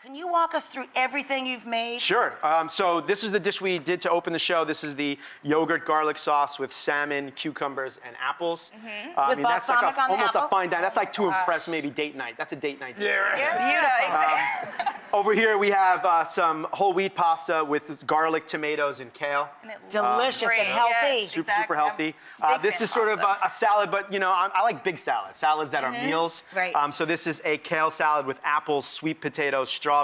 Can you walk us through everything you've made? Sure. So this is the dish we did to open the show. This is the yogurt garlic sauce with salmon, cucumbers, and apples. With that's balsamic on the almost apple? a fine dine. That's like to impress maybe date night. That's a date night dish. Over here we have some whole wheat pasta with garlic, tomatoes, and kale. Delicious and healthy. Yes. Super healthy. This is sort of a salad, but you know, I like big salads. Salads that are meals. Right. So this is a kale salad with apples, sweet potatoes, strawberries,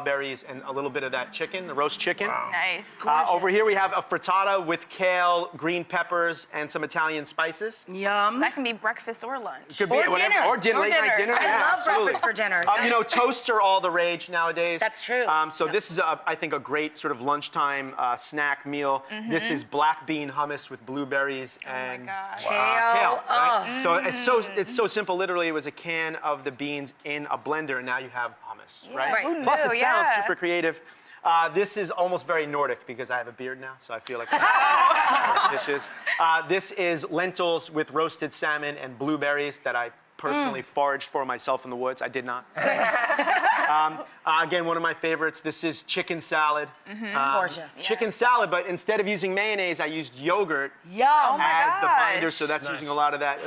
and a little bit of that chicken, the roast chicken. Nice. Over here we have a frittata with kale, green peppers, and some Italian spices. Yum. That can be breakfast or lunch. Could be Or whatever, dinner. or dinner, Or late night dinner. dinner. I Yeah, love absolutely. breakfast for dinner. You know, toasts are all the rage nowadays. That's true. So this is, I think, a great sort of lunchtime snack meal. This is black bean hummus with blueberries and gosh. kale. Right? So it's so simple. Literally, it was a can of the beans in a blender, and now you have hummus, right? Right. Who Plus, knew? it sounds Yeah. super creative. This is almost very Nordic because I have a beard now, so I feel like dishes. This is lentils with roasted salmon and blueberries that I personally foraged for myself in the woods. I did not. Again, one of my favorites. This is chicken salad. Gorgeous. Chicken salad, but instead of using mayonnaise, I used yogurt Yum. Oh my as the binder, gosh. so that's using a lot of that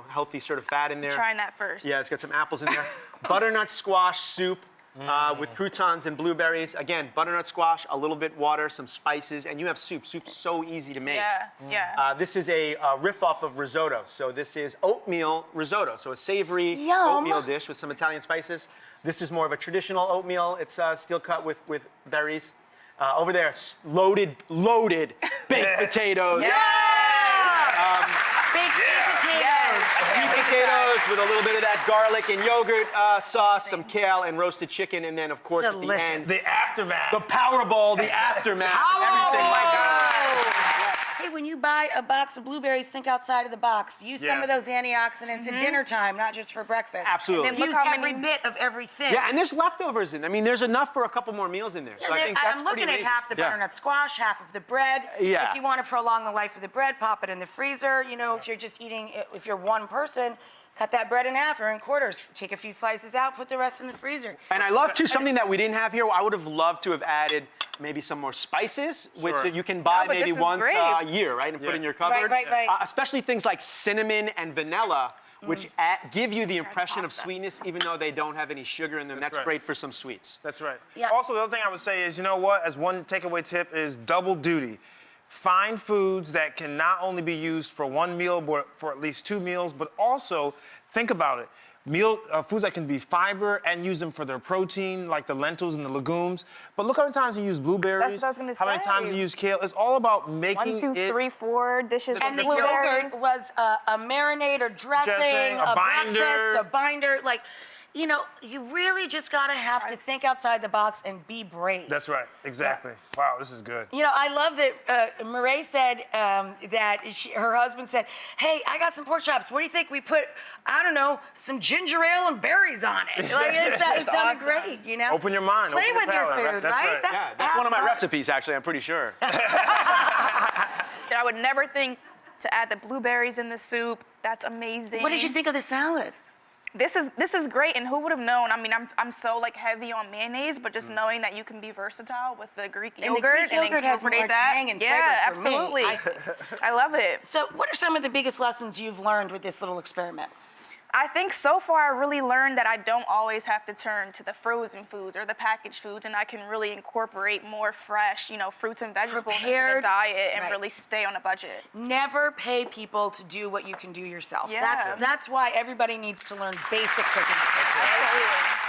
healthy sort of fat in there. Trying that first. Yeah, it's got some apples in there. Butternut squash soup with croutons and blueberries. Again, butternut squash, a little bit water, some spices, and you have soup. Soup's so easy to make. Yeah. This is a riff off of risotto. So this is oatmeal risotto. So a savory Yum. oatmeal dish with some Italian spices. This is more of a traditional oatmeal. It's steel cut with berries. Over there, loaded baked potatoes. Baked potatoes. Sweet potatoes with a little bit of that garlic and yogurt sauce, some kale, and roasted chicken, and then, of course, Delicious. at the end, The aftermath. the Powerball, the aftermath, everything like that. Hey, when you buy a box of blueberries, think outside of the box. Use some of those antioxidants at dinner time, not just for breakfast. Absolutely. And then use every bit of everything. Yeah, and there's leftovers in there. I mean, there's enough for a couple more meals in there. So I think that's I'm pretty looking at amazing. half the butternut squash, half of the bread. Yeah. If you want to prolong the life of the bread, pop it in the freezer. You know, if you're just eating, if you're one person, cut that bread in half or in quarters. Take a few slices out, put the rest in the freezer. And I love, too, something that we didn't have here. I would have loved to have added maybe some more spices, which you can buy but maybe this is once great. a year, right, and put in your cupboard. Right. Especially things like cinnamon and vanilla, which give you the impression of sweetness, even though they don't have any sugar in them. That's right. great for some sweets. That's right. Yeah. Also, the other thing I would say is, you know what? As one takeaway tip is double duty. Find foods that can not only be used for one meal, but for at least 2 meals, but also think about it. Foods that can be fiber and use them for their protein, like the lentils and the legumes. But look how many times you use blueberries. That's what I was gonna How many say. times you use kale. It's all about making 1, 2, 3, 4 dishes And the with blueberries. yogurt was a marinade or dressing, a breakfast, binder. a binder. Like, you know, you really just gotta have to think outside the box and be brave. That's right. Exactly. Wow, this is good. You know, I love that Marae said that her husband said, "Hey, I got some pork chops. What do you think we put, I don't know, some ginger ale and berries on it?" Like, it sounded awesome. great, you know? Open your mind. Play open with your your palate. food, That's right? Yeah, that's one of my recipes, actually, I'm pretty sure. I would never think to add the blueberries in the soup. That's amazing. What did you think of the salad? This is great, and who would have known? I mean, I'm so like heavy on mayonnaise, but just knowing that you can be versatile with the Greek And the yogurt Greek yogurt has more incorporate that. tang and yeah, flavor for me. absolutely. I love it. So what are some of the biggest lessons you've learned with this little experiment? I think so far I really learned that I don't always have to turn to the frozen foods or the packaged foods, and I can really incorporate more fresh, fruits and vegetables into Prepared, the diet and right. really stay on a budget. Never pay people to do what you can do yourself. Yeah. That's why everybody needs to learn basic cooking. Absolutely.